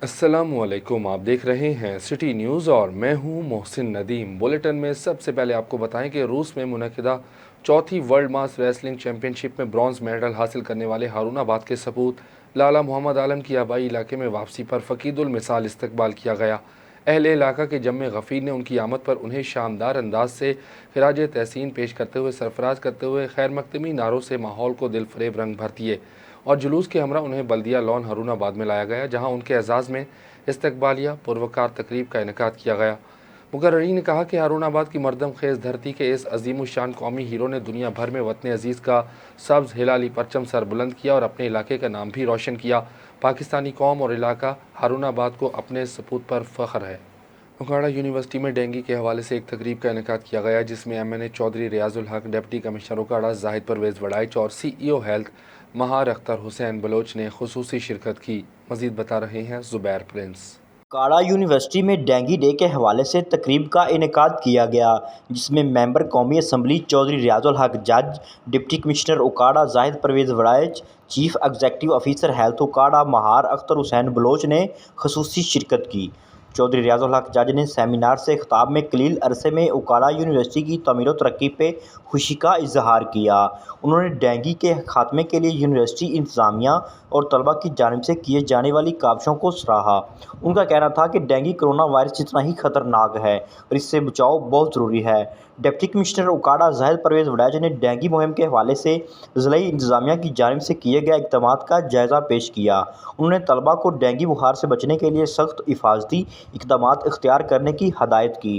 अस्सलामुअलैकुम, आप देख रहे हैं सिटी न्यूज़ और मैं हूं मोहसिन नदीम। बुलेटिन में सबसे पहले आपको बताएं कि रूस में मुनक़िदा चौथी वर्ल्ड मास रेसलिंग चैंपियनशिप में ब्रॉन्ज मेडल हासिल करने वाले हारूनाबाद के सपूत लाला मोहम्मद आलम की आबाई इलाके में वापसी पर फ़कीदुल मिसाल इस्तकबाल किया गया। अहले इलाका के जम्मे गफ़ीर ने उनकी आमद पर उन्हें शानदार अंदाज से खिराज तहसीन पेश करते हुए सरफराज करते हुए खैर मकदमी नारों से माहौल को दिल फरेब रंग भर दिए और जुलूस के हमरा उन्हें बल्दिया लॉन हारूनाबाद में लाया गया, जहां उनके एजाज़ में इस्तकबालिया पुरवकार तकरीब का इनेकाद किया गया। मुकर्ररीन ने कहा कि हारूनाबाद की मरदम खेज़ धरती के इस अजीम शान कौमी हीरो ने दुनिया भर में वतन अजीज़ का सब्ज़ हिलाली परचम सर बुलंद किया और अपने इलाके का नाम भी रोशन किया। पाकिस्तानी कौम और इलाका हारूनाबाद को अपने सपूत पर फ़ख्र है। उकाड़ा यूनिवर्सिटी में डेंगू के हवाले से एक तकरीब का इनेकाद किया गया, जिसमें MNA Chaudhry Riazul Haq, deputy commissioner Okara Zahid Pervez Warraich और CEO हेल्थ महार अख्तर हुसैन बलोच ने खुसूसी शिरकत की। मज़ीद बता रहे हैं ज़ुबैर प्रिंस। उकाड़ा यूनिवर्सिटी में डेंगू डे के हवाले से तकरीब का इनेकाद किया गया, जिसमें मेंबर कौमी असम्बली चौधरी रियाजुल हक, जज deputy commissioner Okara Zahid Pervez Warraich, chief executive officer health Okara Mahar Akhtar Hussain Baloch ने खुसूसी शिरकत की। चौधरी रियाजुल हक जज ने सेमिनार से खिताब में कलील अरसे में उकाड़ा यूनिवर्सिटी की तमीर व तरक्की पे खुशी का इजहार किया। उन्होंने डेंगू के खात्मे के लिए यूनिवर्सिटी इंतज़ामिया और तलबा की जानिब से किए जाने वाली काविशों को सराहा। उनका कहना था कि डेंगू कोरोना वायरस जितना ही ख़तरनाक है और इससे बचाव बहुत ज़रूरी है। डिप्टी कमिश्नर उकाड़ा जाहिद परवेज़ वड़ाइच ने डेंगू मुहिम के हवाले से ज़िलाई इंतज़ामिया की जानिब से किए गए इक़दामात का जायज़ा पेश किया। उन्होंने तलबा को डेंगू बुखार से बचने के लिए सख्त हिफाजती इक़दामात इख्तियार करने की हदायत की।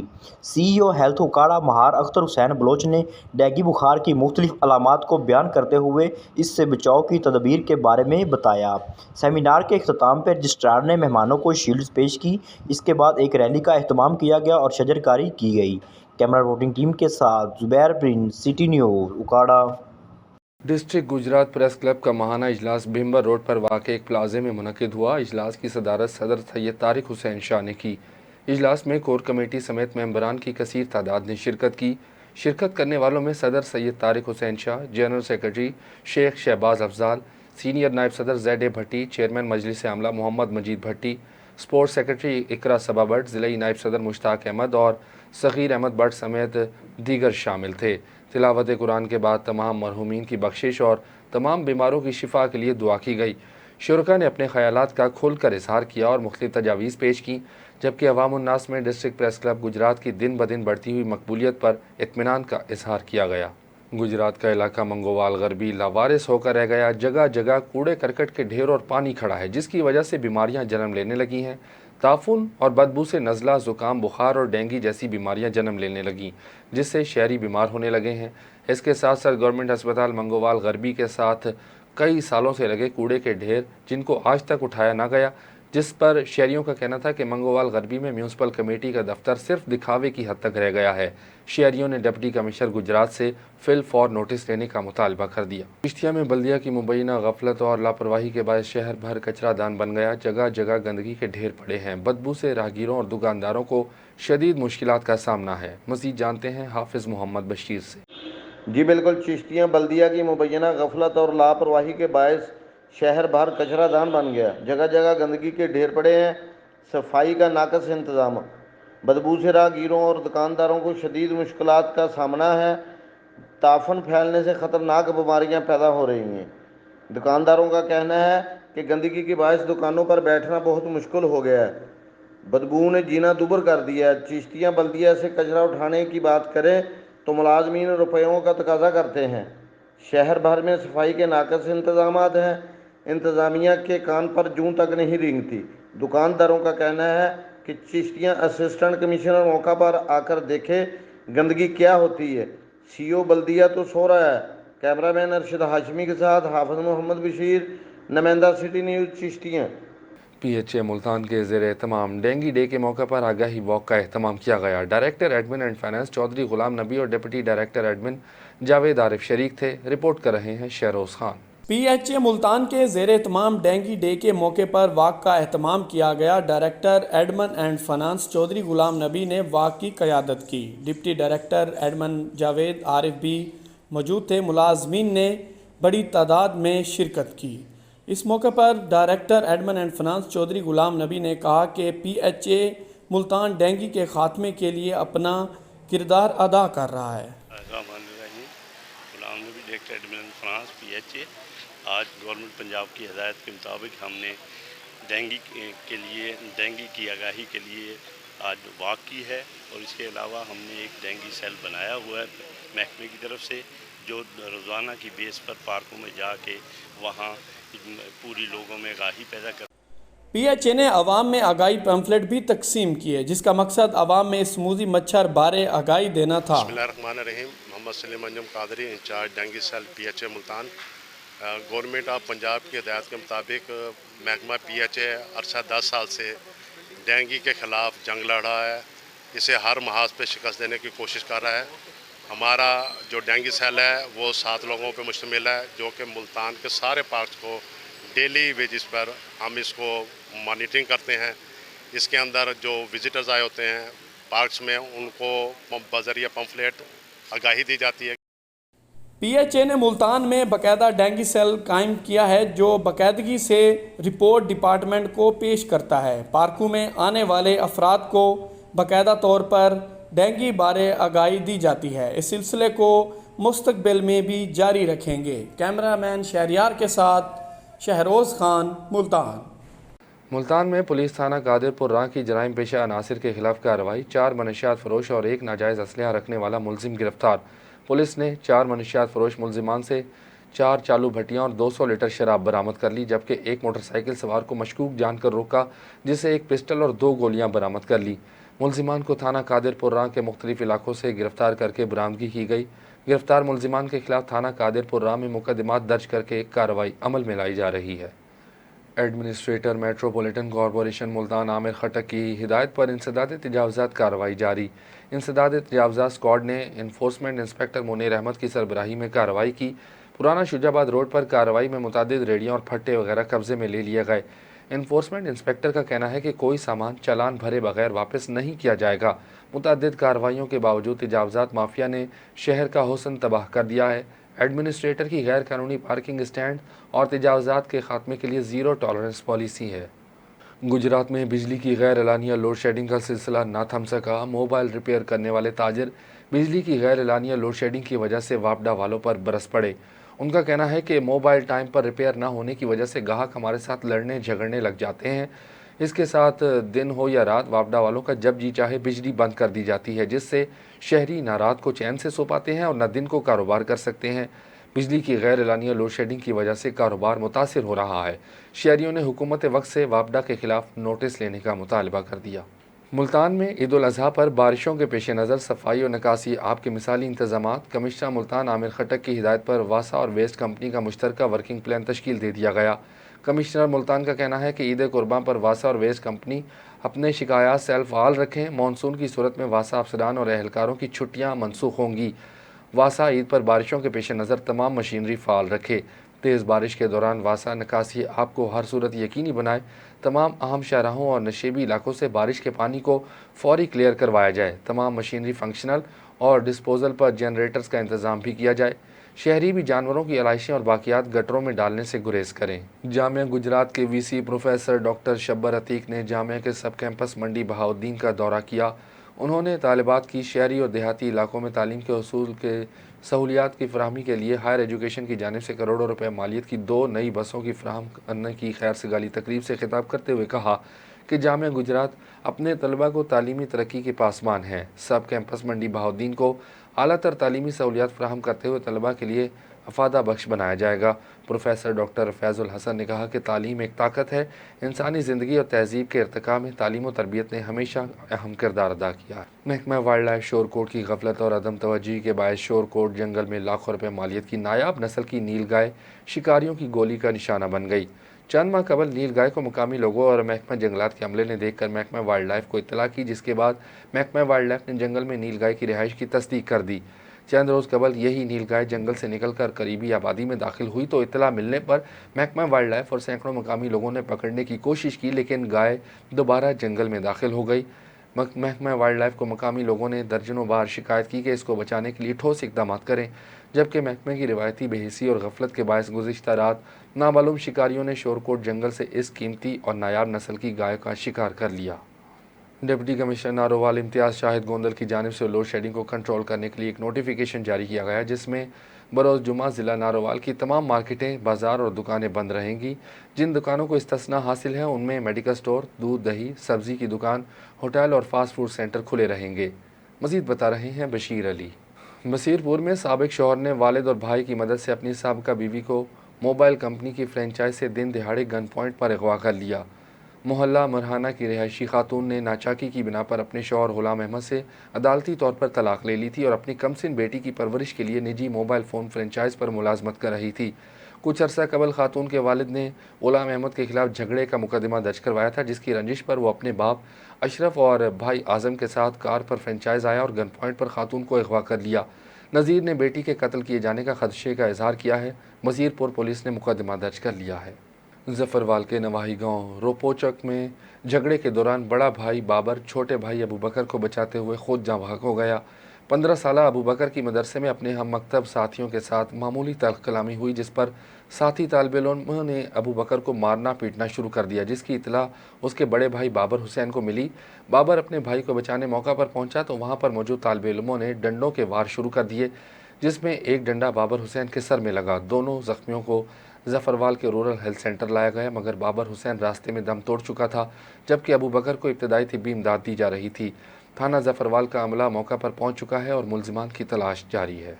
CEO हेल्थ उकाड़ा महार अख्तर हुसैन बलोच ने डेंगू बुखार की मुख्तलिफ अलामात को बयान करते हुए इससे बचाव की तदबीर के बारे में बताया। सेमिनार के अख्ताम पर रजिस्ट्रार ने मेहमानों को शील्ड्स पेश की। इसके बाद एक रैली का अहतमाम किया गया और शजरकारी की गई। कैमरा रिपोर्टिंग टीम के साथ ज़ुबैर प्रिंस, सिटी न्यूज़, उकाड़ा। डिस्ट्रिक्ट गुजरात प्रेस क्लब का माहाना इजलास भिम्बर रोड पर वाक़े एक प्लाजे में मुनक़िद हुआ। इजलास की सदारत सदर सैयद तारिक हुसैन शाह ने की। इजलास में कोर कमेटी समेत मेंबरान की कसीर तादाद ने शिरकत की। शिरकत करने वालों में सदर Syed Tariq Hussain Shah, general secretary Sheikh Shahbaz Afzal, senior नायब सदर ZA भट्टी, चेयरमैन मजलिस आमला मोहम्मद मजीद भट्टी, स्पोर्ट्स सेक्रेटरी इकरा सबा भट्ट, ज़िलाई नायब सदर मुश्ताक अहमद और सग़ीर अहमद भट्ट समेत दीगर शामिल थे। तिलावत कुरान के बाद तमाम मरहूमीन की बख्शिश और तमाम बीमारों की शिफा के लिए दुआ की गई। शुरका ने अपने ख़यालात का खुल कर इजहार किया और मुख्तलिफ तजावीज़ पेश की, जबकि अवामुन्नास में डिस्ट्रिक्ट प्रेस क्लब गुजरात की दिन ब दिन बढ़ती हुई मकबूलियत पर इत्मीनान का इजहार किया गया। गुजरात का इलाका मंगोवाल गरबी लावारिस होकर रह गया। जगह जगह कूड़े करकट के ढेर और पानी खड़ा है, जिसकी वजह से बीमारियां जन्म लेने लगी हैं। ताफुन और बदबू से नज़ला, ज़ुकाम, बुखार और डेंगू जैसी बीमारियां जन्म लेने लगीं, जिससे शहरी बीमार होने लगे हैं। इसके साथ साथ गवर्नमेंट अस्पताल मंगोवाल गरबी के साथ कई सालों से लगे कूड़े के ढेर, जिनको आज तक उठाया ना गया, जिस पर शहरियों का कहना था कि मंगोवाल गरबी में म्यूनसिपल कमेटी का दफ्तर सिर्फ दिखावे की हद तक रह गया है। शहरियों ने डिप्टी कमिश्नर गुजरात से फिल फॉर नोटिस लेने का मुतालबा कर दिया। चिश्तिया में बल्दिया की मुबैना गफलत और लापरवाही के बाद शहर भर कचरा दान बन गया। जगह जगह गंदगी के ढेर पड़े हैं। बदबू से राहगीरों और दुकानदारों को शदीद मुश्किलात का सामना है। मज़ीद जानते हैं हाफिज़ मोहम्मद बशीर से। जी बिल्कुल, चिश्तियाँ बल्दिया की मुबैना गफलत और लापरवाही के बायस शहर भर कचरा दान बन गया। जगह जगह गंदगी के ढेर पड़े हैं। सफाई का नाकस इंतज़ाम, बदबू से राहगीरों और दुकानदारों को शदीद मुश्किलात का सामना है। ताफन फैलने से ख़तरनाक बीमारियां पैदा हो रही हैं। दुकानदारों का कहना है कि गंदगी के बायस दुकानों पर बैठना बहुत मुश्किल हो गया है। बदबू ने जीना दुभर कर दिया है। चिश्तियाँ बल्दिया से कचरा उठाने की बात करें तो मुलाजमीन रुपयों का तकाजा करते हैं। शहर भर में सफाई के नाकस इंतजाम हैं। इंतज़ामिया के कान पर जूं तक नहीं रेंगती। दुकानदारों का कहना है कि चिश्तियाँ असिस्टेंट कमिश्नर मौका पर आकर देखे गंदगी क्या होती है। CEO बल्दिया तो सो रहा है। कैमरामैन अरशद हाशमी के साथ हाफिज़ मोहम्मद बशीर, नुमाइंदा city news, Chishtian. PHA Multan के ज़ेर एहतमाम डेंगू डे के मौके पर आगाही वॉक का एहतमाम किया गया। Director admin and finance Chaudhry Ghulam Nabi और deputy director admin Javed Arif शरीक थे। रिपोर्ट कर रहे हैं शहरोज़ खान। PHA मुल्तान के ज़ेर एहतमाम डेंगू डे के मौके पर वाक का एहतमाम किया गया। Director admin and finance Chaudhry Ghulam Nabi ने वाक की क़यादत की। Deputy director admin Javed Arif भी मौजूद थे। मुलाजमीन ने बड़ी तादाद में शिरकत की। اس موقع پر director admin and finance Chaudhry Ghulam Nabi نے کہا کہ PHA ملتان ڈینگی کے خاتمے کے لیے اپنا کردار ادا کر رہا ہے۔ غلام نبی director admin and finance PHA، آج گورنمنٹ پنجاب کی ہدایت کے مطابق ہم نے ڈینگی کے لیے ڈینگی کی آگاہی کے لیے آج واک کی ہے، اور اس کے علاوہ ہم نے ایک ڈینگی سیل بنایا ہوا ہے محکمے کی طرف سے، جو روزانہ کی بیس پر پارکوں میں جا کے وہاں پوری لوگوں میں آگاہی پیدا کر۔ PHA نے عوام میں آگاہی پمفلٹ بھی تقسیم کیے، جس کا مقصد عوام میں اسموزی مچھر بارے آگاہی دینا تھا۔ بسم اللہ الرحمن الرحیم۔ Muhammad Saleem Anjum Qadri, incharge dengue cell PHA Multan. Government of Punjab کی ہدایت کے مطابق محکمہ PHA عرصہ 10 سال سے ڈینگی کے خلاف جنگ لڑ رہا ہے، اسے ہر محاذ پہ شکست دینے کی کوشش کر رہا ہے۔ ہمارا جو ڈینگی سیل ہے وہ 7 لوگوں پہ مشتمل ہے، جو کہ ملتان کے سارے پارکس کو ڈیلی بیسس پر ہم اس کو مانیٹرنگ کرتے ہیں۔ اس کے اندر جو وزٹرز آئے ہوتے ہیں پارکس میں، ان کو بذریعہ پمفلیٹ آگاہی دی جاتی ہے۔ PHA نے ملتان میں باقاعدہ ڈینگی سیل قائم کیا ہے، جو باقاعدگی سے رپورٹ ڈپارٹمنٹ کو پیش کرتا ہے۔ پارکوں میں آنے والے افراد کو باقاعدہ طور پر ڈینگی بارے آگاہی دی جاتی ہے۔ اس سلسلے کو مستقبل میں بھی جاری رکھیں گے۔ کیمرہ مین شہریار کے ساتھ شہروز خان، ملتان۔ ملتان میں پولیس تھانہ قادر پور راں کی جرائم پیشہ عناصر کے خلاف کارروائی، 4 منشیات فروش اور 1 ناجائز اسلحہ رکھنے والا ملزم گرفتار۔ پولیس نے 4 منشیات فروش ملزمان سے 4 چالو بھٹیاں اور 200 لیٹر شراب برآمد کر لی، جبکہ ایک موٹر سائیکل سوار کو مشکوک جان کر روکا، جس سے 1 پسٹل اور 2 گولیاں برآمد کر لی۔ ملزمان کو تھانہ قادر پور راں کے مختلف علاقوں سے گرفتار کر کے برآمدگی کی گئی۔ گرفتار ملزمان کے خلاف تھانہ قادر پور راں میں مقدمات درج کر کے کارروائی عمل میں لائی جا رہی ہے۔ ایڈمنسٹریٹر میٹروپولیٹن کارپوریشن ملتان عامر خٹک کی ہدایت پر انسداد تجاوزات کارروائی جاری۔ انسداد تجاوزات اسکواڈ نے انفورسمنٹ انسپکٹر منیر احمد کی سربراہی میں کارروائی کی۔ پرانا شجاع آباد روڈ پر کارروائی میں متعدد ریڑیاں اور پھٹے وغیرہ قبضے میں لے لیے گئے۔ انفورسمنٹ انسپکٹر کا کہنا ہے کہ کوئی سامان چالان بھرے بغیر واپس نہیں کیا جائے گا۔ متعدد کارروائیوں کے باوجود تجاوزات مافیا نے شہر کا حسن تباہ کر دیا ہے۔ ایڈمنسٹریٹر کی غیر قانونی پارکنگ اسٹینڈ اور تجاوزات کے خاتمے کے لیے 0 ٹالرنس پالیسی ہے۔ گجرات میں بجلی کی غیر اعلانیہ لوڈ شیڈنگ کا سلسلہ نہ تھم سکا۔ موبائل ریپیئر کرنے والے تاجر بجلی کی غیر اعلانیہ لوڈ شیڈنگ کی وجہ سے واپڈا والوں پر برس پڑے۔ ان کا کہنا ہے کہ موبائل ٹائم پر ریپیئر نہ ہونے کی وجہ سے گاہک ہمارے ساتھ لڑنے جھگڑنے لگ جاتے ہیں۔ اس کے ساتھ دن ہو یا رات واپڈا والوں کا جب جی چاہے بجلی بند کر دی جاتی ہے، جس سے شہری نہ رات کو چین سے سو پاتے ہیں اور نہ دن کو کاروبار کر سکتے ہیں۔ بجلی کی غیر اعلانیہ لوڈ شیڈنگ کی وجہ سے کاروبار متاثر ہو رہا ہے۔ شہریوں نے حکومت وقت سے واپڈا کے خلاف نوٹس لینے کا مطالبہ کر دیا۔ ملتان میں عید الاضحیٰ پر بارشوں کے پیش نظر صفائی اور نکاسی آب کے مثالی انتظامات۔ کمشنر ملتان عامر خٹک کی ہدایت پر واسا اور ویسٹ کمپنی کا مشترکہ ورکنگ پلان تشکیل دے دیا گیا۔ کمشنر ملتان کا کہنا ہے کہ عید قربان پر واسا اور ویسٹ کمپنی اپنے شکایات سیل فعال رکھیں۔ مانسون کی صورت میں واسا افسران اور اہلکاروں کی چھٹیاں منسوخ ہوں گی۔ واسا عید پر بارشوں کے پیش نظر تمام مشینری فعال رکھے۔ تیز بارش کے دوران واسا نکاسی آب کو ہر صورت یقینی بنائے۔ تمام اہم شاہراہوں اور نشیبی علاقوں سے بارش کے پانی کو فوری کلیئر کروایا جائے۔ تمام مشینری فنکشنل اور ڈسپوزل پر جنریٹرز کا انتظام بھی کیا جائے۔ شہری بھی جانوروں کی علائشیں اور باقیات گٹروں میں ڈالنے سے گریز کریں۔ جامعہ گجرات کے VC پروفیسر ڈاکٹر شبر عتیق نے جامعہ کے سب کیمپس منڈی بہاؤالدین کا دورہ کیا۔ انہوں نے طالبات کی شہری اور دیہاتی علاقوں میں تعلیم کے حصول کے سہولیات کی فراہمی کے لیے ہائر ایجوکیشن کی جانب سے کروڑوں روپے مالیت کی 2 نئی بسوں کی فراہم کرنے کی خیر سگالی تقریب سے خطاب کرتے ہوئے کہا کہ جامعہ گجرات اپنے طلباء کو تعلیمی ترقی کے پاسبان ہے۔ سب کیمپس منڈی بہاؤالدین کو اعلیٰ تر تعلیمی سہولیات فراہم کرتے ہوئے طلباء کے لیے افادہ بخش بنایا جائے گا۔ پروفیسر ڈاکٹر فیض الحسن نے کہا کہ تعلیم ایک طاقت ہے۔ انسانی زندگی اور تہذیب کے ارتقاء میں تعلیم و تربیت نے ہمیشہ اہم کردار ادا کیا ہے۔ محکمہ وائلڈ لائف شور کوٹ کی غفلت اور عدم توجہی کے باعث شور کوٹ جنگل میں لاکھوں روپے مالیت کی نایاب نسل کی نیل گائے شکاریوں کی گولی کا نشانہ بن گئی۔ چند ماہ قبل نیل گائے کو مقامی لوگوں اور محکمہ جنگلات کے عملے نے دیکھ کر محکمہ وائلڈ لائف کو اطلاع کی، جس کے بعد محکمہ وائلڈ لائف نے جنگل میں نیل گائے کی رہائش کی تصدیق کر دی۔ چند روز قبل یہی نیل گائے جنگل سے نکل کر قریبی آبادی میں داخل ہوئی تو اطلاع ملنے پر محکمہ وائلڈ لائف اور سینکڑوں مقامی لوگوں نے پکڑنے کی کوشش کی، لیکن گائے دوبارہ جنگل میں داخل ہو گئی۔ محکمہ وائلڈ لائف کو مقامی لوگوں نے درجنوں بار شکایت کی کہ اس کو بچانے کے لیے ٹھوس اقدامات کریں۔ جبکہ محکمے کی روایتی بے حسی اور غفلت کے باعث گزشتہ رات نامعلوم شکاریوں نے شورکوٹ جنگل سے اس قیمتی اور نایاب نسل کی گائے کا شکار کر لیا۔ ڈپٹی کمشنر نارووال امتیاز شاہد گوندل کی جانب سے لوڈ شیڈنگ کو کنٹرول کرنے کے لیے ایک نوٹیفیکیشن جاری کیا گیا، جس میں بروز جمعہ ضلع نارووال کی تمام مارکیٹیں، بازار اور دکانیں بند رہیں گی۔ جن دکانوں کو استثناء حاصل ہے ان میں میڈیکل سٹور، دودھ دہی، سبزی کی دکان، ہوٹل اور فاسٹ فوڈ سینٹر کھلے رہیں گے۔ مزید بتا رہے ہیں بشیر علی۔ بصیر پور میں سابق شوہر نے والد اور بھائی کی مدد سے اپنی سابقہ بیوی کو موبائل کمپنی کی فرینچائز سے دن دہاڑے گن پوائنٹ پر اغوا کر لیا۔ محلہ مرہانہ کی رہائشی خاتون نے ناچاکی کی بنا پر اپنے شوہر غلام احمد سے عدالتی طور پر طلاق لے لی تھی اور اپنی کمسن بیٹی کی پرورش کے لیے نجی موبائل فون فرینچائز پر ملازمت کر رہی تھی۔ کچھ عرصہ قبل خاتون کے والد نے غلام احمد کے خلاف جھگڑے کا مقدمہ درج کروایا تھا، جس کی رنجش پر وہ اپنے باپ اشرف اور بھائی اعظم کے ساتھ کار پر فرینچائز آیا اور گن پوائنٹ پر خاتون کو اغوا کر لیا۔ نذیر نے بیٹی کے قتل کیے جانے کا خدشے کا اظہار کیا ہے۔ بصیر پور پولیس نے مقدمہ درج کر لیا ہے۔ ظفروال کے نواحی گاؤں روپوچک میں جھگڑے کے دوران بڑا بھائی بابر چھوٹے بھائی ابو بکر کو بچاتے ہوئے خود جاں بحق ہو گیا۔ 15 سالہ ابو بکر کی مدرسے میں اپنے ہم مکتب ساتھیوں کے ساتھ معمولی تلخ کلامی ہوئی، جس پر ساتھی طالب علموں نے ابو بکر کو مارنا پیٹنا شروع کر دیا، جس کی اطلاع اس کے بڑے بھائی بابر حسین کو ملی۔ بابر اپنے بھائی کو بچانے موقع پر پہنچا تو وہاں پر موجود طالب علموں نے ڈنڈوں کے وار شروع کر دیے، جس میں ایک ڈنڈا بابر حسین کے سر میں لگا۔ دونوں زخمیوں کو ظفروال کے رورل ہیلتھ سینٹر لایا گیا، مگر بابر حسین راستے میں دم توڑ چکا تھا، جبکہ ابو بکر کو ابتدائی طبی امداد دی جا رہی تھی۔ تھانہ ظفروال کا عملہ موقع پر پہنچ چکا ہے اور ملزمان کی تلاش جاری ہے۔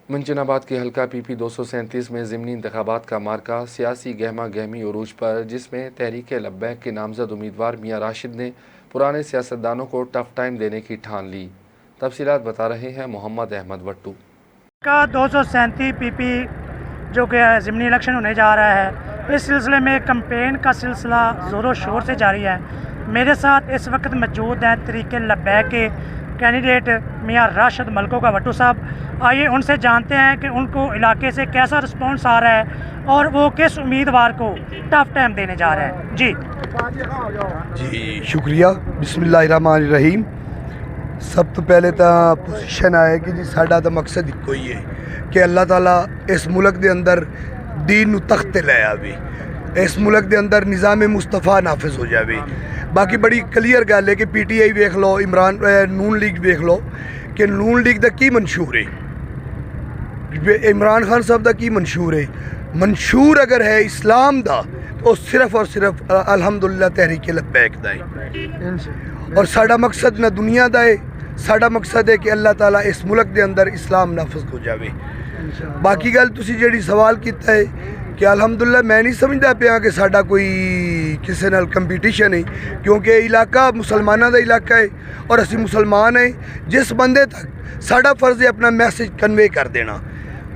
منچن آباد کے حلقہ پی پی 237 میں ضمنی انتخابات کا مارکہ سیاسی گہما گہمی عروج پر، جس میں تحریک لبیک کے نامزد امیدوار میاں راشد نے پرانے سیاستدانوں کو ٹف ٹائم دینے کی ٹھان لی۔ تفصیلات بتا رہے ہیں محمد احمد وٹو۔ کا 237 پی پی جو کہ ضمنی الیکشن ہونے جا رہا ہے، اس سلسلے میں کمپین کا سلسلہ زور و شور سے جاری ہے۔ میرے ساتھ اس وقت موجود ہیں تحریک لبیک کے کینڈیڈیٹ میاں راشد ملکو کا وٹو صاحب۔ آئیے ان سے جانتے ہیں کہ ان کو علاقے سے کیسا رسپانس آ رہا ہے اور وہ کس امیدوار کو ٹف ٹائم دینے جا رہے ہیں۔ جی شکریہ۔ بسم اللہ الرحمن الرحیم۔ سب تو پہلے تو پوزیشن ہے کہ جی ساڈا تو مقصد ایک ہی ہے کہ اللہ تعالیٰ اس ملک دے اندر دین نو تخت لے آوے، اس ملک دے اندر نظام مصطفیٰ نافذ ہو جاوے۔ باقی بڑی کلیئر گل ہے کہ پی ٹی آئی ویکھ لو، نون لیگ ویکھ لو کہ نون لیگ دا کی منشور ہے، عمران خان صاحب دا کی منشور ہے۔ منشور اگر ہے اسلام دا تو صرف اور صرف الحمدللہ تحریک لبیک دا ہے، اور ساڈا مقصد نہ دنیا دا ہے، ساڈا مقصد ہے کہ اللہ تعالیٰ اس ملک دے اندر اسلام نافذ ہو جاوے۔ باقی گل تسی جیڑی سوال کیتا ہے کہ الحمدللہ میں نہیں سمجھدا پیا کہ ساڈا کوئی کسی نال کمپٹیشن ہے، کیونکہ علاقہ مسلمانوں دا علاقہ ہے اور اسی مسلمان ہیں۔ جس بندے تک ساڈا فرض ہے اپنا میسج کنوے کر دینا،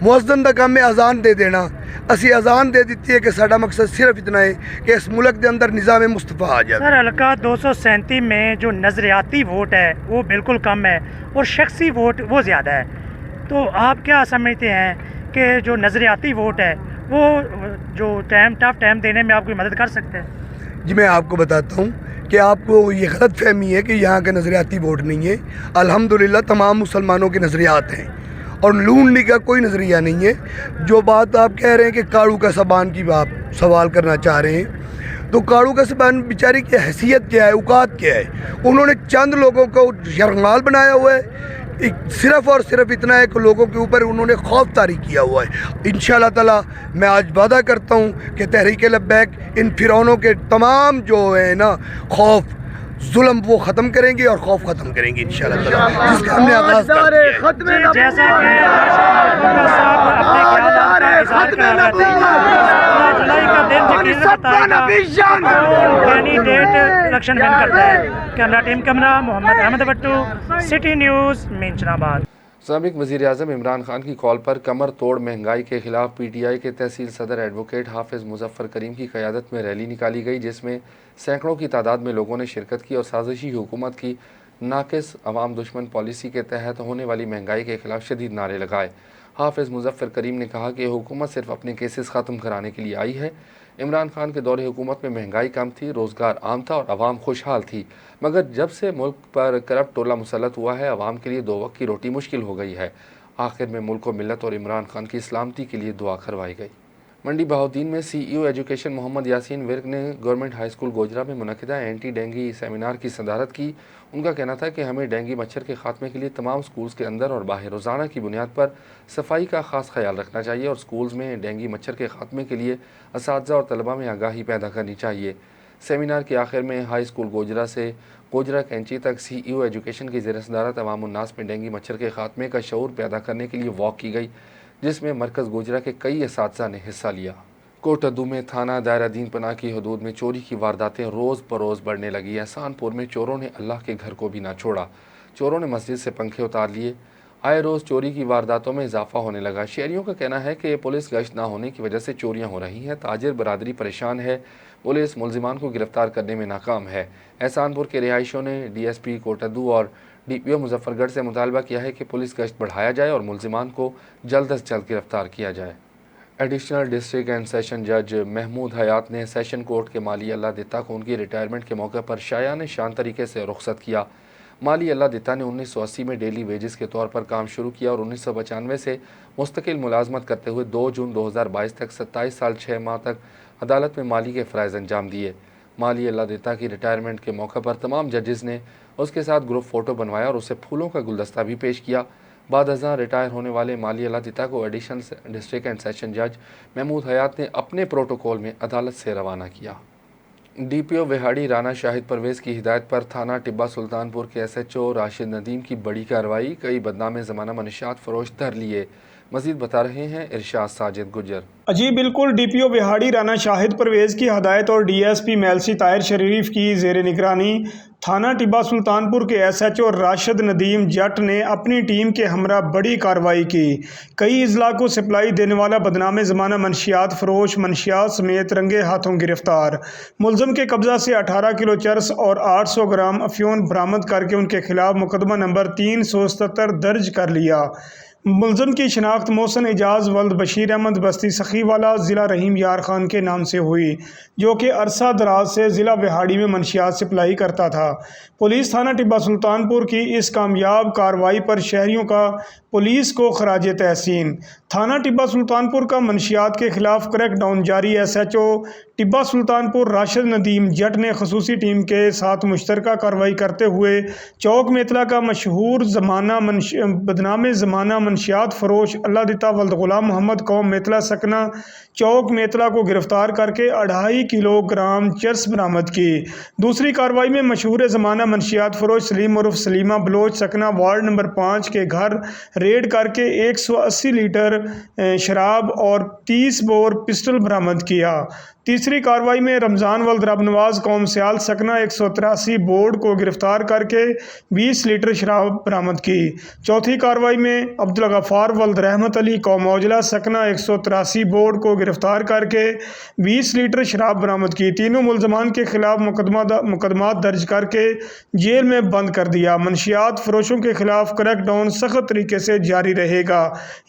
مؤذن دا کام ہے اذان دے دینا، اسی اذان دے دیتی ہے کہ ساڈا مقصد صرف اتنا ہے کہ اس ملک دے اندر نظام مصطفیٰ آ جائے۔ سر حلقہ 237 میں جو نظریاتی ووٹ ہے وہ بالکل کم ہے اور شخصی ووٹ وہ زیادہ ہے، تو آپ کیا سمجھتے ہیں کہ جو نظریاتی ووٹ ہے وہ جو ٹف ٹائم دینے میں آپ کی مدد کر سکتے ہیں؟ جی میں آپ کو بتاتا ہوں کہ آپ کو یہ غلط فہمی ہے کہ یہاں کا نظریاتی ووٹ نہیں ہے۔ الحمدللہ تمام مسلمانوں کے نظریات ہیں اور نون لیگ کا کوئی نظریہ نہیں ہے۔ جو بات آپ کہہ رہے ہیں کہ کاڑو کا سبان کی آپ سوال کرنا چاہ رہے ہیں، تو کاڑو کا سبان بیچاری کی حیثیت کیا ہے، اوقات کیا ہے؟ انہوں نے چند لوگوں کو یرغمال بنایا ہوا ہے، صرف اور صرف اتنا ہے کہ لوگوں کے اوپر انہوں نے خوف طاری کیا ہوا ہے۔ انشاءاللہ تعالیٰ میں آج وعدہ کرتا ہوں کہ تحریک لبیک ان فرعونوں کے تمام جو ہے نا خوف ظلم وہ ختم کریں گے اور خوف ختم کریں گے انشاءاللہ تعالیٰ، جس کا ہم نے آغاز کر دیا ہے۔ جیسا کہ صاحب اپنے خیالات کا اظہار کر رہے تھے، 16 جولائی کا دن یقیناً بتائے گا کینڈیڈیٹ الیکشن ون کرتا ہے۔ کیمرہ ٹیم کیمرہ محمد احمد وٹو، سٹی نیوز، منچن آباد۔ سابق وزیر اعظم عمران خان کی کال پر کمر توڑ مہنگائی کے خلاف پی ٹی آئی کے تحصیل صدر ایڈوکیٹ حافظ مظفر کریم کی قیادت میں ریلی نکالی گئی، جس میں سینکڑوں کی تعداد میں لوگوں نے شرکت کی اور سازشی حکومت کی ناقص عوام دشمن پالیسی کے تحت ہونے والی مہنگائی کے خلاف شدید نعرے لگائے۔ حافظ مظفر کریم نے کہا کہ حکومت صرف اپنے کیسز ختم کرانے کے لیے آئی ہے۔ عمران خان کے دور حکومت میں مہنگائی کم تھی، روزگار عام تھا اور عوام خوشحال تھی، مگر جب سے ملک پر کرپٹ ٹولہ مسلط ہوا ہے، عوام کے لیے 2 وقت کی روٹی مشکل ہو گئی ہے۔ आखिर में मुल्क व मिलत और इमरान खान की सलामती के लिए दुआ करवाई गई। मंडी बहाउद्दीन में CEO एजुकेशन मोहम्मद यासीन विर्क ने गवर्नमेंट हाई स्कूल गोजरा में मुनक़िदा एंटी डेंगी सेमिनार की सदारत की। उनका कहना था कि हमें डेंगी मच्छर के खात्मे के लिए तमाम स्कूल्स के अंदर और बाहर रोज़ाना की बुनियाद पर सफाई का ख़ास ख्याल रखना चाहिए और स्कूल्स में डेंगी मच्छर के खात्मे के लिए असातिज़ा और तलबा में आगाही पैदा करनी चाहिए। सेमिनार के आखिर में हाई स्कूल गोजरा से गोजरा कैंची तक CEO एजुकेशन की ज़ेर सदारत अवामुन्नास में डेंगी मच्छर के खात्मे का शऊर पैदा करने के लिए वॉक की गई, जिसमें मरकज़ गोजरा के कई असातिज़ा ने हिस्सा लिया। कोटद्दू में थाना दायरा दीन पनाह की हदूद में चोरी की वारदातें रोज़ बरोज़ बढ़ने लगी। एहसानपुर में चोरों ने अल्लाह के घर को भी ना छोड़ा। चोरों ने मस्जिद से पंखे उतार लिए। आए रोज़ चोरी की वारदातों में इजाफा होने लगा। शहरियों का कहना है कि पुलिस गश्त ना होने की वजह से चोरियां हो रही हैं। ताजिर बरादरी परेशान है। पुलिस मुलजिमान को गिरफ्तार करने में नाकाम है। एहसानपुर के रिहायशियों ने DSP कोटद्दू और DPO मुजफ्फरगढ़ से मुतालबा किया है कि पुलिस गश्त बढ़ाया जाए और मुलजिमान को जल्द अज जल्द गिरफ्तार किया जाए। एडिशनल डिस्ट्रिक्ट एंड सेशन जज महमूद हयात ने सेशन कोर्ट के माली अल्लाह दिता को उनकी रिटायरमेंट के मौके पर शायान शान तरीके से रुखसत किया। माली अल्लाह दिता ने 1980 में डेली वेजेस के तौर पर काम शुरू किया और 1995 से मुस्तकिल मुलाजमत करते हुए 2 जून 2022 तक 27 साल 6 माह तक अदालत में माली के फ़राइज़ अंजाम दिए। माली अल्लाह दिता की रिटायरमेंट के मौके पर तमाम जजेस ने उसके साथ ग्रुप फ़ोटो बनवाया और उसे फूलों का गुलदस्ता भी पेश किया। बाद अज़ां रिटायर होने वाले माली अल्लाह दिता को एडिशनल डिस्ट्रिक्ट एंड सेशन जज महमूद हयात ने अपने प्रोटोकॉल में अदालत से रवाना किया। DPO विहाड़ी राना शाहिद परवेज़ की हिदायत पर थाना टिब्बा सुल्तानपुर के SHO राशिद नदीम की बड़ी कार्रवाई। कई बदनाम ज़माना मनशियात फरोश धर लिए। मज़ीद बता रहे हैं इरशाद साजिद गुजर। जी बिल्कुल, DPO विहाड़ी राना शाहिद परवेज़ की हदायत और DSP मेलसी ताहिर शरीफ की ज़ेर निगरानी थाना टिब्बा सुल्तानपुर के SHO राशिद नदीम जट ने अपनी टीम के हमरा बड़ी कार्रवाई की। कई अजला को सप्लाई देने वाला बदनाम ज़माना मनशियात फरोश मनशियात समेत रंगे हाथों गिरफ्तार। मुलजम के कब्जा से 18 किलो चरस और 800 ग्राम अफ्यून बरामद करके उनके खिलाफ मुकदमा नंबर 377 दर्ज कर लिया। मुलजम की शनाख्त मोहसन एजाज वल्द बशीर अहमद बस्ती सखीवाला ज़िला रहीम यार खान के नाम से हुई, जो कि अरसा दराज से ज़िला विहाड़ी में मनशियात सप्लाई करता था। पुलिस थाना टिब्बा सुल्तानपुर की इस कामयाब कार्रवाई पर शहरियों का पुलिस को खराज तहसीन। थाना टिब्बा सुल्तानपुर का मनशियात के खिलाफ क्रैकडाउन जारी। SHO टिब्बा सुल्तानपुर राशिद नदीम जट ने खसूसी टीम के साथ मुश्तरका कार्रवाई करते हुए चौक मेतला का मशहूर बदनाम ज़माना मनशियात फरोश अल्लाह दिता वल्द गुलाम मोहम्मद कौम मेतला सकना चौक मेतला को गिरफ्तार करके 2.5 किलोग्राम चरस बरामद की। दूसरी कार्रवाई में मशहूर ज़माना मनशियात फरोश सलीम उर्फ सलीमा बलोच सकना वार्ड नंबर 5 के घर रेड करके 180 लीटर शराब और 30 बोर पिस्टल बरामद किया। तीसरी कार्रवाई में रमज़ान वल्द रब नवाज कौम सियाल सकना 183 बोर्ड को गिरफ्तार करके 20 लीटर शराब बरामद की। चौथी कार्रवाई में अब्दुल गफ़ार वल्द रहमत अली कौम औजला सकना 183 बोर्ड को गिरफ्तार करके 20 लीटर शराब बरामद की। तीनों मुलजमान के खिलाफ मुकदमा दर्ज करके जेल में बंद कर दिया। मनशियात फरोशों के खिलाफ क्रैकडाउन सख्त तरीके से जारी रहेगा,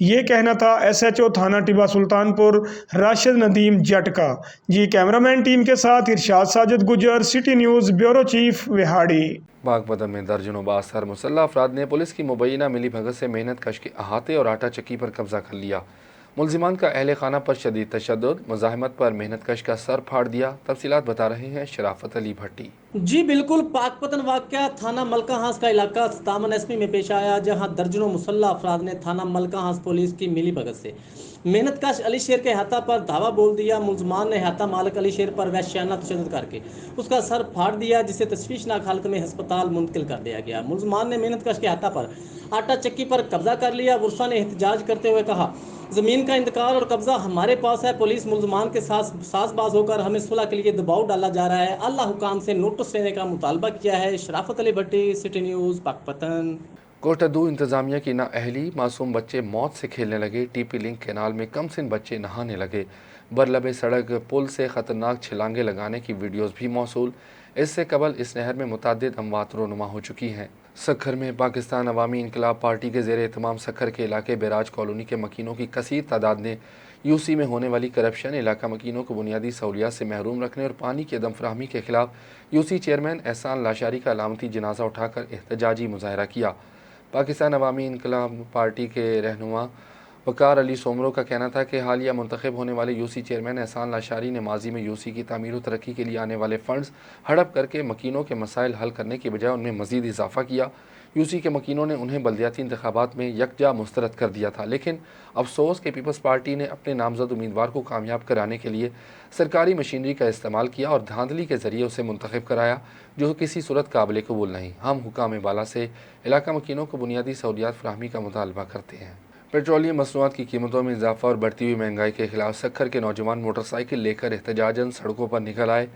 ये कहना था SHO थाना टिब्बा सुल्तानपुर राशिद नदीम जट का। जी कैमरामैन टीम के साथ इरशाद साजिद गुजर, city news bureau chief Vehari. Baghpat में दर्जनों बासर मुसल्लह अफराद ने पुलिस की मुबैना मिली भगत से मेहनत कश के अहाते और आटा चक्की पर कब्जा कर लिया। मुलजिमान का अहले खाना पर शदीद तशद्दुद, मुज़ाहमत पर मेहनत कश का सर फाड़ दिया। तफसीलात बता रहे हैं शराफत अली भट्टी। जी बिल्कुल, पाकपतन वाक़या थाना मलकाहांस का इलाका सतामन एसपी में पेश आया, जहां दर्जनों मुसल्लह अफराद ने थाना मलकाहांस पुलिस की मिली भगत से मेहनत कश अली शेर के हाथा पर धावा बोल दिया। मुलजमान ने हाथा मालिक अली शेर पर वहशियाना तशद्दुद करके उसका सर फाड़ दिया, जिसे तशवीशनाक हालत में अस्पताल मुंतकिल कर दिया गया। मुलजमान ने मेहनत कश के हाथा पर आटा चक्की पर कब्जा कर लिया। वर्षा ने एहतजाज करते हुए कहा, ज़मीन का इंतकाल और कब्जा हमारे पास है। पुलिस मुलजमान के साथ साजबाज होकर हमें सुलह के लिए दबाव डाला जा रहा है। अल्लाह हुकाम से नोटिस लेने का मुतालबा किया है। शराफत अली भट्टी, सिटी न्यूज़, पाकपतन। कोटद्दू इंतजामिया की नाअहली, मासूम बच्चे मौत से खेलने लगे। TP लिंक कैनाल में कम सिन बच्चे नहाने लगे। बरलबे सड़क पुल से ख़तरनाक छलांगे लगाने की वीडियोज़ भी मौसूल। इससे कबल इस नहर में मुतअद्दिद अमवात रोनुमा हो चुकी हैं। सखर में पाकिस्तान अवामी इनकलाब पार्टी के ज़ेर एहतमाम सखर के इलाके बैराज कॉलोनी के मकीनों की कसीर तादाद ने UC में होने वाली करप्शन, इलाका मकीनों को बुनियादी सहूलियात से महरूम रखने और पानी की अदम फराहमी के खिलाफ UC चेयरमैन एहसान लाशारी का अलामती जनाजा उठाकर एहतजाजी मुजाहरा किया। पाकिस्तान अवामी इनकलाब पार्टी के रहनुमा वकार अली सोमरो का कहना था कि हालिया मुंतखब होने वाले यूसी चेयरमैन एहसान लाशारी ने माजी में यूसी की तामीर और तरक्की के लिए आने वाले फंड्स हड़प करके मकीनों के मसाइल हल करने की बजाय उनमें मजीद इजाफा किया। यूसी के मकीनों ने उन्हें बल्दियाती इंतखाबात में यकजा मुस्तरद कर दिया था, लेकिन अफसोस कि पीपल्स पार्टी ने अपने नामजद उम्मीदवार को कामयाब कराने के लिए सरकारी मशीनरी का इस्तेमाल किया और धांधली के ज़रिए उसे मुंतखब कराया, जो किसी सूरत काबिल कबूल नहीं। हम हुकाम बाला से इलाका मकीनों को बुनियादी सहूलियात फराहमी का मुतालबा करते हैं। पेट्रोलियम मसनूआत की कीमतों में इजाफा और बढ़ती हुई महंगाई के खिलाफ सक्खर के नौजवान मोटरसाइकिल लेकर एहतजाजन सड़कों पर निकल आए।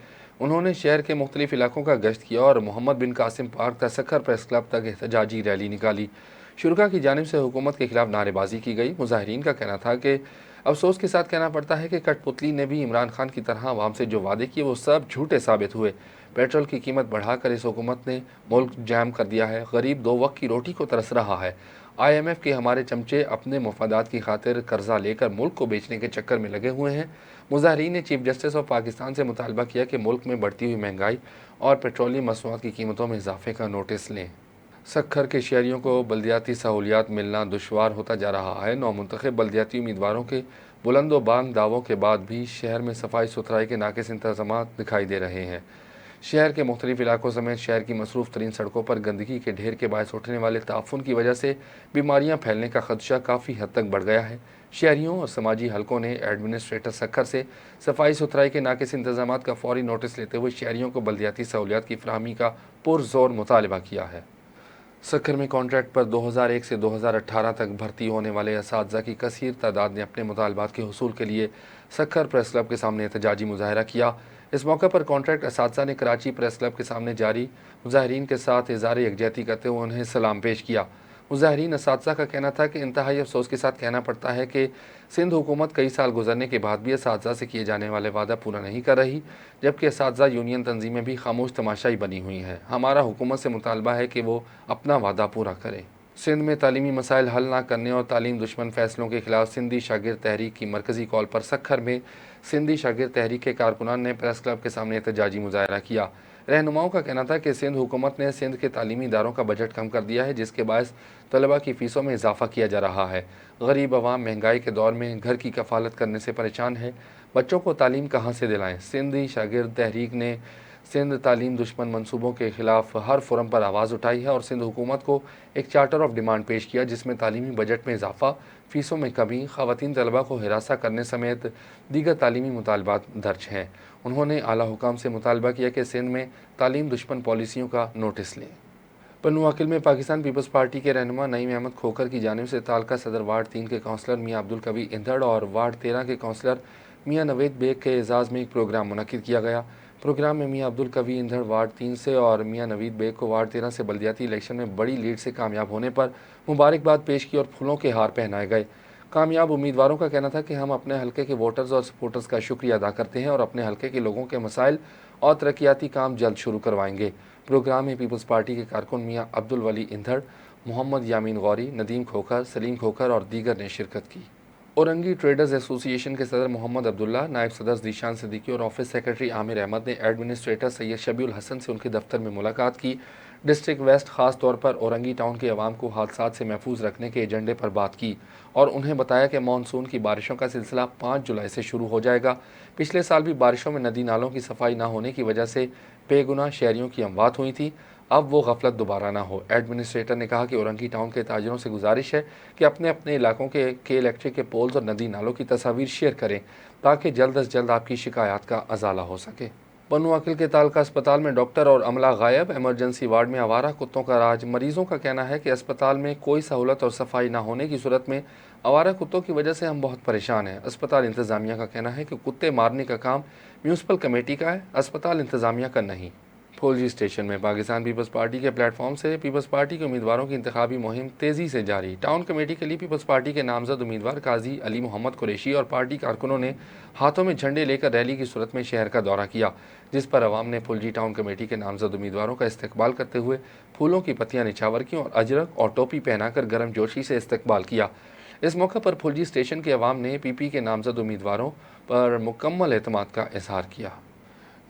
उन्होंने शहर के मुख्तलिफ इलाकों का गश्त किया और मोहम्मद बिन कासिम पार्क तक सक्खर प्रेस क्लब तक एहतजाजी रैली निकाली। शुरा की जानिब से हुकूमत के खिलाफ नारेबाजी की गई। मुजाहिरीन का कहना था कि अफसोस के साथ कहना पड़ता है कि कठपुतली ने भी इमरान खान की तरह आवाम से जो वादे किए वो सब झूठे साबित हुए। पेट्रोल की कीमत बढ़ाकर इस हुकूमत ने मुल्क जैम कर दिया है। गरीब 2 वक्त की रोटी को तरस रहा है। IMF के हमारे चमचे अपने मफादात की खातिर कर्जा लेकर मुल्क को बेचने के चक्कर में लगे हुए हैं। मुजाहिरीन ने चीफ जस्टिस ऑफ पाकिस्तान से मुतालबा किया कि मुल्क में बढ़ती हुई महंगाई और पेट्रोलियम मसनूआत की कीमतों में इजाफे का नोटिस लें। सक्खर के शहरियों को बल्दियाती सहूलियात मिलना दुश्वार होता जा रहा है। नौमुंतखब बल्दियाती उम्मीदवारों के बुलंदो बांग दावों के बाद भी शहर में सफाई सुथराई के नाकिस इंतजाम दिखाई दे रहे हैं। शहर के मुख्तलिफ इलाकों समेत शहर की मसरूफ़ तरीन सड़कों पर गंदगी के ढेर के बायस उठने वाले ताफुन की वजह से बीमारियां फैलने का खदशा काफ़ी हद तक बढ़ गया है। शहरियों और समाजी हलकों ने एडमिनिस्ट्रेटर सक्खर से सफाई सुथराई के नाकिस इंतजाम का फौरी नोटिस लेते हुए शहरियों को बल्दियाती सहूलियात की फराहमी का पुरजोर मुतालबा किया है। सक्खर में कॉन्ट्रैक्ट पर 2001 से 2018 तक भर्ती होने वाले असातिज़ा की कसीर तादाद ने अपने मुतालबात के हुसूल के लिए सक्खर प्रेस क्लब के सामने एहतजाजी मुजाहरा किया। इस मौके पर कॉन्ट्रैक्ट असातिज़ा ने कराची प्रेस क्लब के सामने जारी मुजाहिरीन के साथ इज़हार यकजहती करते हुए उन्हें सलाम पेश किया। मुजाहिरीन असातिज़ा का कहना था कि इंतहाई अफसोस के साथ कहना पड़ता है कि सिंध हुकूमत कई साल गुजरने के बाद भी असातिज़ा से किए जाने वाले वादा पूरा नहीं कर रही, जबकि असातिज़ा यूनियन तंजीमें भी खामोश तमाशाई बनी हुई हैं। हमारा हुकूमत से मुतालबा है कि वो अपना वादा पूरा करे। सिंध में तालीमी मसाइल हल ना करने और तालीम दुश्मन फैसलों के खिलाफ सिंधी शागिर्द तहरीक की मरकज़ी कॉल पर सक्खर में सिंधी शागिर्द तहरीक के कारकुनान ने प्रेस क्लब के सामने एहतजाजी मुजाहरा किया। रहनुमाओं का कहना था कि सिंध हुकूमत ने सिंध के तालीमी इदारों का बजट कम कर दिया है, जिसके बायस तलबा की फ़ीसों में इजाफा किया जा रहा है। गरीब अवाम महंगाई के दौर में घर की कफालत करने से परेशान है। बच्चों को तालीम कहाँ से दिलाएं। सिंधी शागिर्द तहरीक ने सिंध तालीम दुश्मन मनसूबों के खिलाफ हर फोरम पर आवाज़ उठाई है और सिंध हुकूमत को एक चार्टर ऑफ डिमांड पेश किया, जिसमें तालीमी बजट में इजाफा, फ़ीसों में कमी, ख़वातीन तलबा को हिरासा करने समेत दीगर तालीमी मुतालबात दर्ज हैं। उन्होंने आला हुकाम से मुतालबा किया कि सिंध में तालीम दुश्मन पॉलिसियों का नोटिस लें। पन्नुआकिल में पाकिस्तान पीपल्स पार्टी के रहनुमा नईम अहमद खोखर की जानिब से तालका सदर वार्ड 3 के काउंसलर मियाँ अब्दुल कवी इंधड़ और वार्ड 13 के काउंसलर मियाँ नवेद बेग के एजाज़ में एक प्रोग्राम मुनक्किद किया गया। प्रोग्राम में मियाँ अब्दुल कवी इंधड़ वार्ड 3 से और मियाँ नवीद बेग को वार्ड 13 से बल्दियाती इलेक्शन में बड़ी लीड से कामयाब होने पर मुबारकबाद पेश की और फूलों के हार पहनाए गए। कामयाब उम्मीदवारों का कहना था कि हम अपने हलके के वोटर्स और सपोर्टर्स का शुक्रिया अदा करते हैं और अपने हलके के लोगों के मसाइल और तरक्याती काम जल्द शुरू करवाएंगे। प्रोग्राम में पीपल्स पार्टी के कारकुन मियाँ अब्दुल वली इंधड़, मोहम्मद यामीन गौरी, नदीम खोखर, सलीम खोखर और दीगर ने शिरकत की। औरंगी ट्रेडर्स एसोसिएशन के सदर मोहम्मद अब्दुल्ला, नायब सदर जीशान सिद्दीकी और ऑफिस सेक्रेटरी आमिर अहमद ने एडमिनिस्ट्रेटर सैयद शबीउल हसन से उनके दफ्तर में मुलाकात की। डिस्ट्रिक्ट वेस्ट ख़ास तौर पर औरंगी टाउन के अवाम को हादसात से महफूज रखने के एजेंडे पर बात की और उन्हें बताया कि मानसून की बारिशों का सिलसिला 5 जुलाई से शुरू हो जाएगा। पिछले साल भी बारिशों में नदी नालों की सफाई ना होने की वजह से बेगुनाह शहरियों की अमवात हुई थी। अब वो गफलत दोबारा ना हो। एडमिनिस्ट्रेटर ने कहा कि औरंगी टाउन के ताजिरों से गुजारिश है कि अपने अपने इलाकों के इलेक्ट्रिक के पोल्स और नदी नालों की तस्वीर शेयर करें ताकि जल्द अज जल्द आपकी शिकायत का अजाला हो सके। पन्नुआकिल के तालका अस्पताल में डॉक्टर और अमला गायब। इमरजेंसी वार्ड में आवारा कुत्तों का राज। मरीजों का कहना है कि अस्पताल में कोई सहूलत और सफाई ना होने की सूरत में आवारा कुत्तों की वजह से हम बहुत परेशान हैं। अस्पताल इंतज़ामिया का कहना है कि कुत्ते मारने का काम म्यूनसिपल कमेटी का है, अस्पताल इंतज़ामिया का नहीं। फौजी स्टेशन में पाकिस्तान पीपल्स पार्टी के प्लेटफॉर्म से पीपल्स पार्टी के उम्मीदवारों की इंतखाबी मुहिम तेज़ी से जारी। टाउन कमेटी के लिए पीपल्स पार्टी के नामजद उम्मीदवार काजी अली मोहम्मद कुरैशी और पार्टी कारकुनों ने हाथों में झंडे लेकर रैली की सूरत में शहर का दौरा किया, जिस पर अवाम ने फुलजी टाउन कमेटी के नामजद उम्मीदवारों का इस्तकबाल करते हुए फूलों की पत्तियाँ निछावर की और अजरक और टोपी पहनाकर गर्म जोशी से इस्तकबाल किया। इस मौके पर फुलजी स्टेशन के अवाम ने पीपी के नामजद उम्मीदवारों पर मुकम्मल एतमाद का इजहार किया।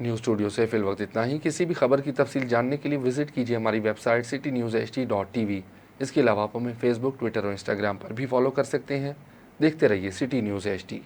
न्यूज़ स्टूडियो से फिल वक्त इतना ही। किसी भी खबर की तफसील जानने के लिए विजिट कीजिए हमारी वेबसाइट citynews.ht.tv। اس کے علاوہ آپ ہمیں فیس بک، ٹویٹر اور انسٹاگرام پر بھی فالو کر سکتے ہیں۔ دیکھتے رہیے سٹی نیوز HD۔